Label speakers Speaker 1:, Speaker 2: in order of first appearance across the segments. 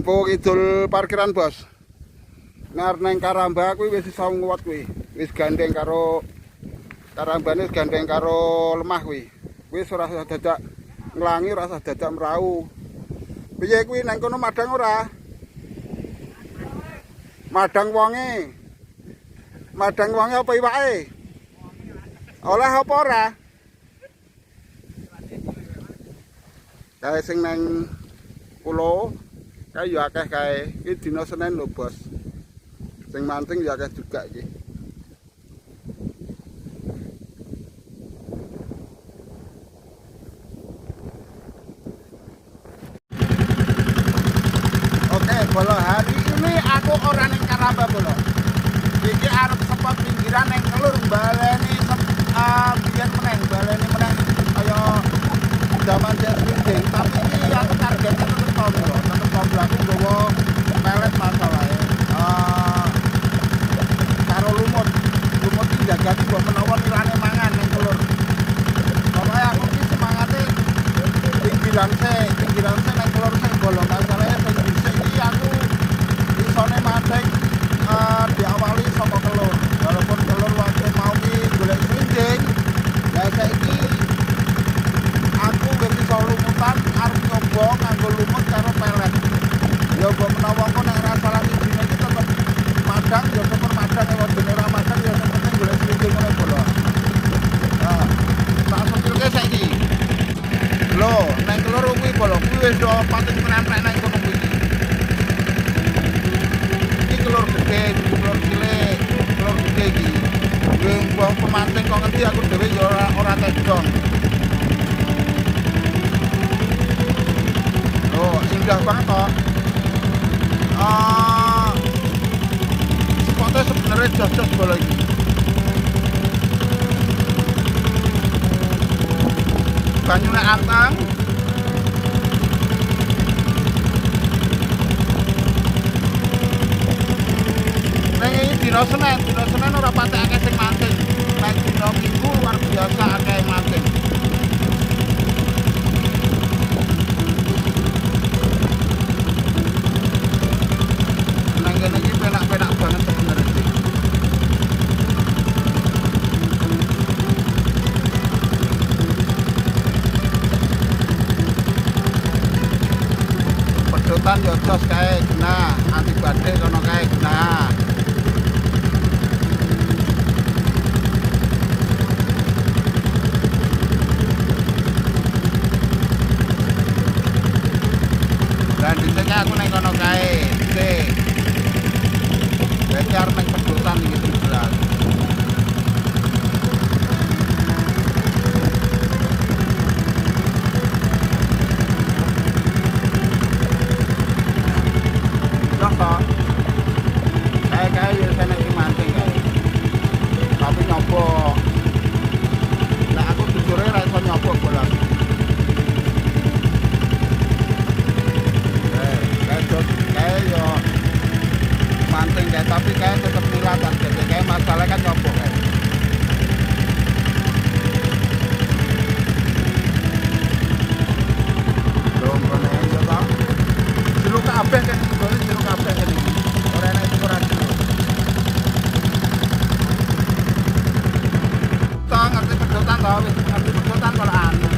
Speaker 1: info kidul parkiran bos. Ngar neng Karamba kuwi wis iso nguwat kuwi. Wis gandeng karo Karambane wis gandeng karo lemah kuwi. Wis ora usah dadak nglangi, ora usah dadak mrau. Piye kuwi nang kono madang ora? Madang wonge. Madang wonge apa iwake? Oleh apa ora? Kae sing nang pulau kae yo akeh kae. Iki dina Senin lho, Bos. Sing mancing ya akeh juga iki. Oke, bolo hari ini aku ora ning Karamba bolo. Iki arep sepot pinggiran ning Kelur baleni biyen meneng baleni meneng kaya zaman jading, tapi iki aku targetnya tetep tombol. Tetep tombol aku nggawa pelet masalahe. Karo lumut iki jagati mbok menawa nirane mangan ning Kelur. Pokoke aku iki semangate pinggiran se ning Kelur sing bolong masalahe sing dhisik iki aku isone mancing diawali saka Kelur. Walaupun Kelur waktu mau ki golek srinjing. Lah saiki aku wis iso lumutan arep nyoba nganggo lumut karo pelet. Ya mbok menawa kok nek ora salah sijine iki tetep madang ya super madang ya dene ora madang ya sing penting golek srinjing ngono bolo. Nah, tak sempilke saiki. Lho, nang Kelur kuwi bolo kuwi wis do patut menempel nang kono kuwi. Iki Kelur gede, Kelur cilik, Kelur gede iki. Wong pemancing kok ngerti aku dhewe ya ora tedong. Oh, indah banget kok. Spotnya sebenarnya jos-jos bola ini. Banyunya antang. Neng ini dino Senin ora patek akeh sing mancing. Nek dino Minggu luar biasa akeh mancing. Neng kene iki penak-penak banget sebenarnya sih. Pedotan yo jos kae genah, anti badhe kono kae genah. Dan disini aku neng kono kae, sih. Berarti arep neng pedotan iki sing jelas. Contoh, kayak ya saya neng mancing kae. Tapi nyoba. Nah aku jujur ora iso nyoba bola. Kayak yo mancing kayak tapi kayak tetep nilatan jadi kayak masalah kan nyoba kayak belum pernah ya tau jeruk kabeh kan boleh jeruk kabeh kan orang itu kurang jeruk tau ngerti pedotan tau ngerti pedotan kalau anu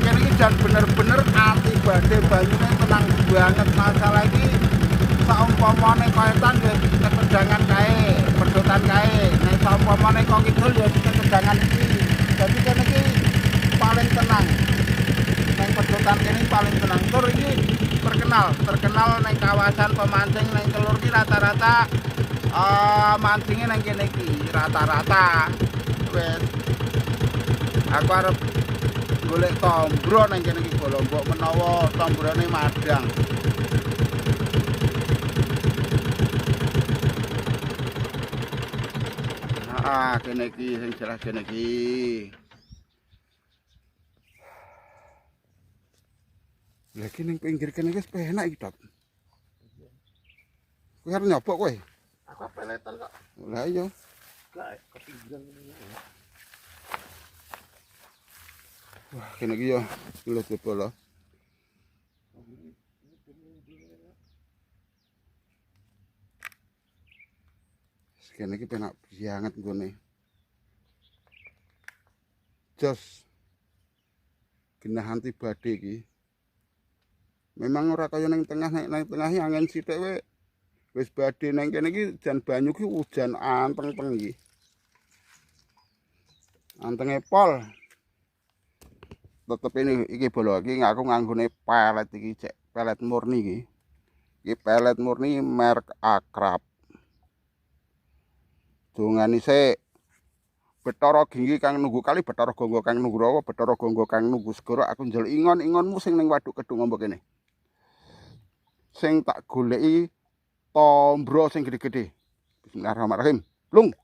Speaker 1: ini dan bener-bener anti badhe banyune tenang banget masalah iki saumpamane kaitan ya ketegangan kae pedotan kae nek saumpamane kok kidul ya ketegangan iki jadi kene iki paling tenang neng pedotan kene paling tenang tur iki terkenal neng kawasan pemancing neng Kelur iki rata-rata mancingnya neng kene iki rata-rata wis aku arep golek tombro nang kene iki bolo mbok menawa tombrone madang. Kene iki sing jelas kene iki. Lah iki ning pinggir kene wis penak iki, Dok. Kowe arep nyoba kowe? Aku peletan kok. Lah iya. Gak ketinggalan ngene. Wah, kene iki yo kulit bola. Kene iki penak banget nggone. Jos. Genah antibody iki. Memang ora kaya ning tengah angin sithik wis badhe nang kene iki jan banyu ki ujan anteng-teng iki. Antenge pol. Tetep ini iki bolo iki aku nganggone pelet iki cek pelet murni iki. Iki pelet murni merek Akrab. Dongane sik Bathara Ginggi kang nunggu kali Bathara Gangga kang nunggu rawa Bathara Gangga kang nunggu segara aku njel ingon-ingonmu sing ning waduk kedung ombo kene. Sing tak goleki tombro sing gede-gede. Bismillahirrahmanirrahim. Lung.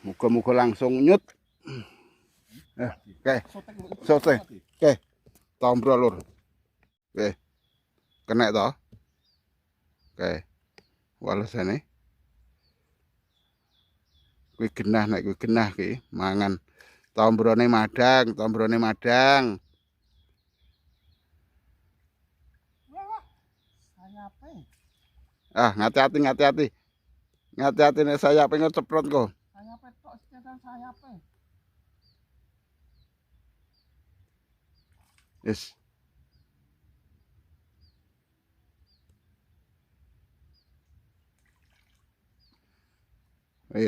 Speaker 1: Muga-muga langsung nyut. Oke. Sote. Oke. Tombro lur. Oke. Kena to? Oke. Walesane. Kuwi genah nek kuwi genah ki mangan. Tombrone madang. Ngati-hati. Ngati-hati nek sayape ngeceprot kok. Sayape tok sekitar sayape. Yes.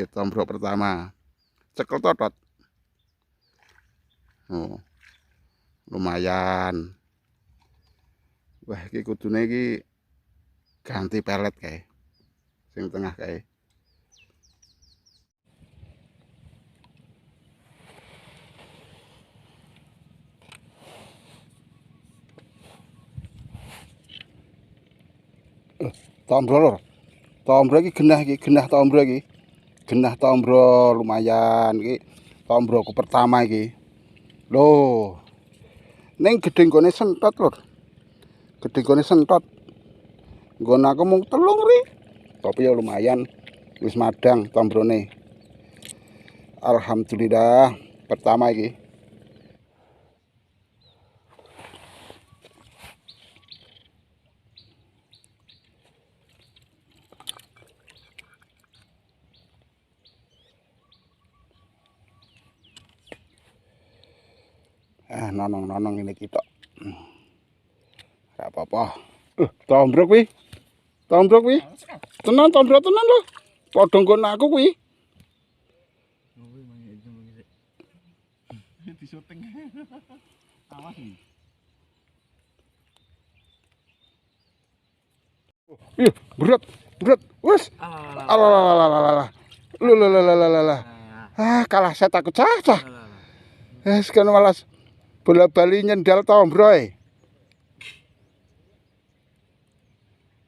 Speaker 1: Tombro pertama. Cekel totot. Oh. Lumayan. Wah, iki kudune iki ganti pelet kae. Sing tengah kae. Tombro lur. Tombro iki genah tombro iki. Genah tombro lumayan iki. Tombroku pertama iki. Loh. Ning gedhe nggone sentot lur. Gedhe nggone sentot. Nggon aku mung 3 ri. Tapi ya lumayan wis madang tombrone. Alhamdulillah pertama iki. Nonong ini kita. Gak apa-apa. Tombrok kuwi. Tenan tombrok tenan lho. Padha nggon aku kuwi. Di syuting. Awas iki. Iya, berat. Wes. Alah. Lho. Kalah set aku cah. Wes kan malas bola-bali nyendal tombroe.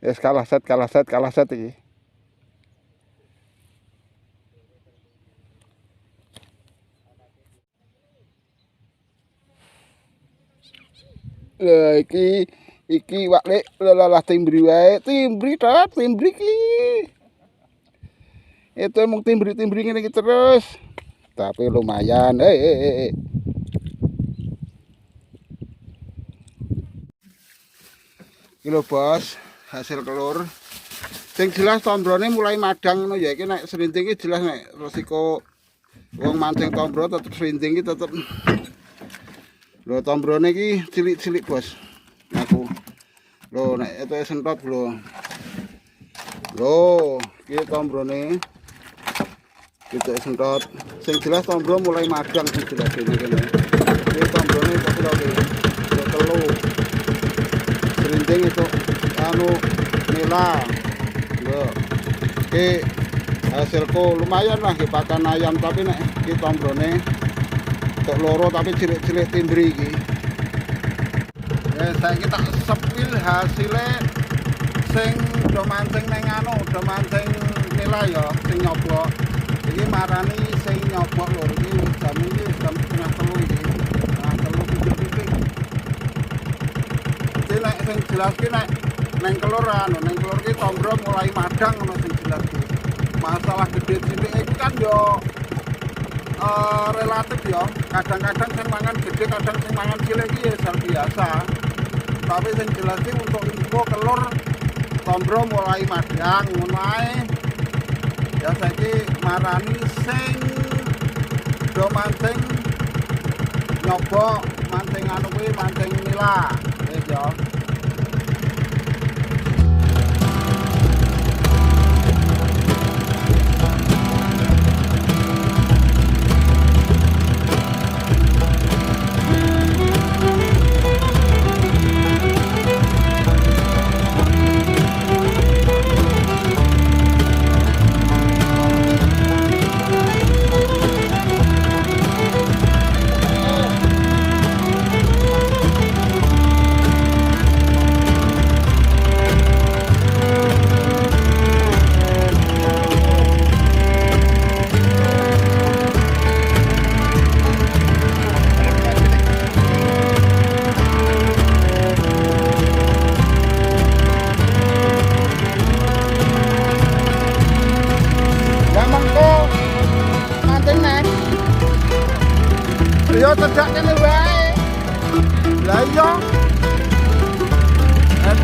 Speaker 1: Yes, kalah set iki. Lah iki wak lek lalah timbri wae, timbri iki. Itu emang timbri ngene iki terus. Tapi lumayan. Iki lho bos, hasil kelur. Sing jelas tombrone mulai madang ngono ya iki nek serinting iki jelas nek resiko wong mancing tombro tetep serinting iki tetep. Lho tombrone iki cilik-cilik bos. Aku. Lho nek itu sentot lho. Lho, iki tombrone. Kita sentot. Sing jelas tombro mulai madang sing jelas kene. Iki tombrone tapi lho telu. Serinting itu anu nila. Lho. Iki hasilku lumayan lah iki pakan ayam tapi nek iki tombrone tok loro tapi cilik-cilik timbri iki. Saiki tak sepil hasilnya sing do mancing ning anu, do mancing nila ya sing nyoblok. Iki marani sing nyoblok lho iki jam 2:30 iki. Nah, 3 titik. Iki nek sing jelas ki nek ning kelur anu, ning kelur ki tombro mulai madang ngono sing jelas ki. Masalah gede cilik iki kan yo relatif ya. Kadang-kadang sing mangan gede, kadang sing mangan cilik iki ya biasa. Tapi yang jelas sih untuk info kelur tombro mulai madang ngono ae. Ya saiki marani sing do mancing nyoba mancing anu kuwi mancing nila. Wis ya. Yo cedak kene wae. Lah iya.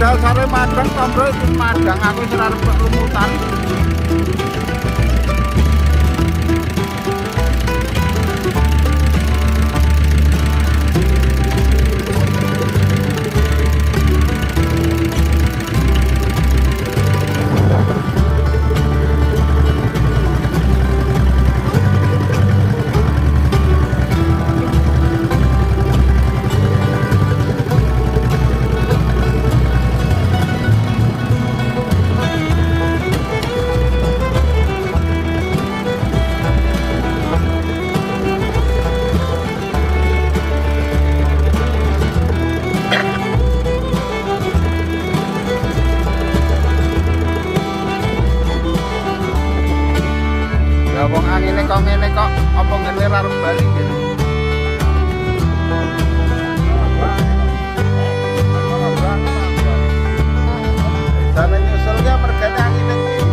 Speaker 1: Dasare madang tombro itu madang aku wis ora arep lumutan. Wong angine kok ngene kok apa ngene ra bali ngene. Sampe nyusulnya mergane angine iki.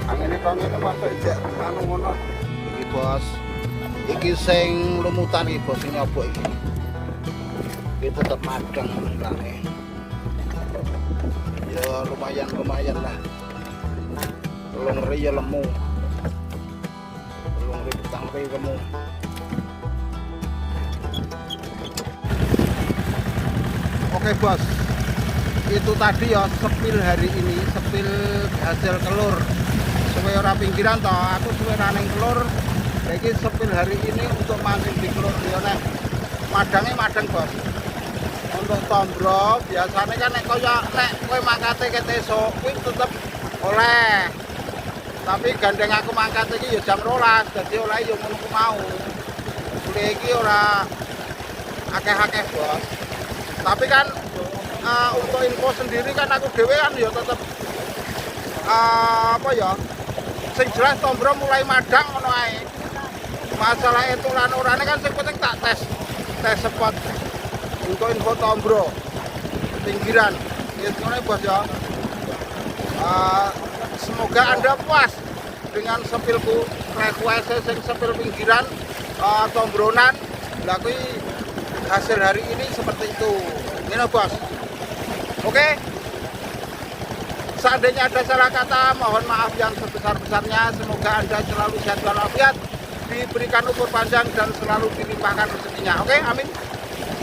Speaker 1: Angine kok ngene masuk ijek anu ngono. Iki bos. Iki sing lumutan iki bos sing nyobok iki. Iki tetep madang rane. Ya lumayan lah. Telung ri ya lemu. Telung ri petang ri lemu. Oke bos, itu tadi ya sepil hari ini, sepil hasil telur. Suwe ora pinggiran toh, aku suwe raning telur. Jadi sepil hari ini untuk mancing di telur ya nek madangnya madang bos. Untuk tombro biasanya kan nek kowe mangkate kete esuk kuwi tetep oleh. Tapi gandeng aku mangkat iki ya jam 12, dadi oleh yo ngono ku mau. Kuwi iki ora akeh-akeh, Bos. Tapi kan untuk info sendiri kan aku dhewe kan ya tetep apa ya? Sing jelas tombro mulai madang ngono ae. Masalah itu lan-urane kan sing penting tak tes spot. Untuk info tombro pinggiran. Ya ngono Bos ya. Semoga Anda puas dengan sepilku request sing sepil pinggiran tombronan. Lah kuwi hasil hari ini seperti itu. Ini Bos. Oke. Seandainya ada salah kata, mohon maaf yang sebesar-besarnya. Semoga Anda selalu sehat walafiat, diberikan umur panjang dan selalu dilimpahkan rezekinya. Oke, amin.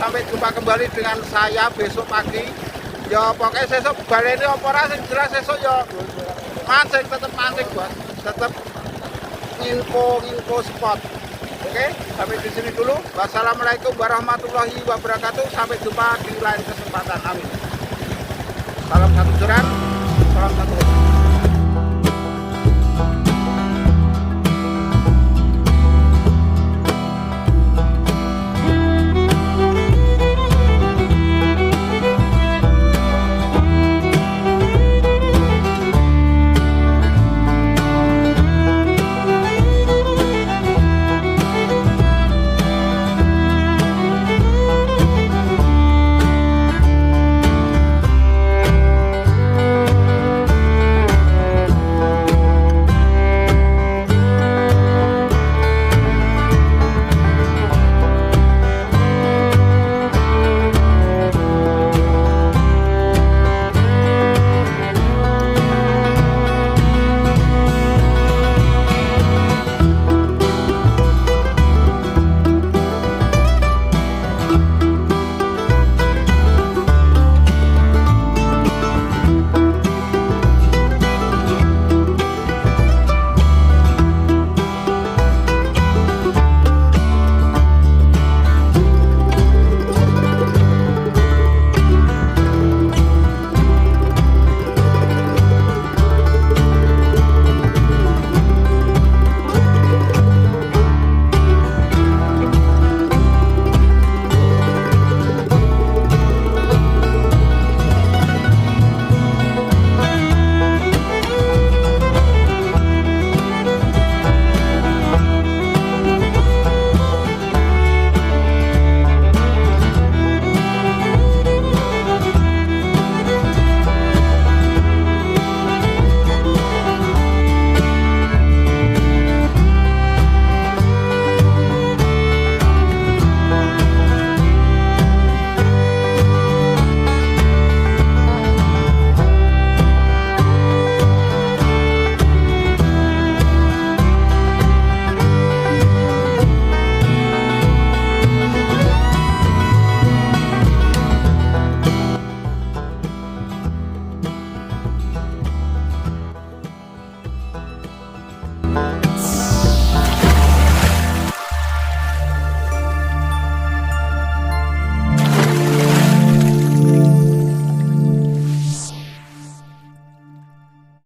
Speaker 1: Sampai jumpa kembali dengan saya besok pagi. Ya pokoknya sesuk baleni apa ora sing jelas sesuk ya mancing, tetap mancing Bos. Tetap info spot. Oke, sampai di sini dulu. Wassalamualaikum warahmatullahi wabarakatuh. Sampai jumpa di lain kesempatan. Amin. Salam satu joran, salam satu hobi. Bye.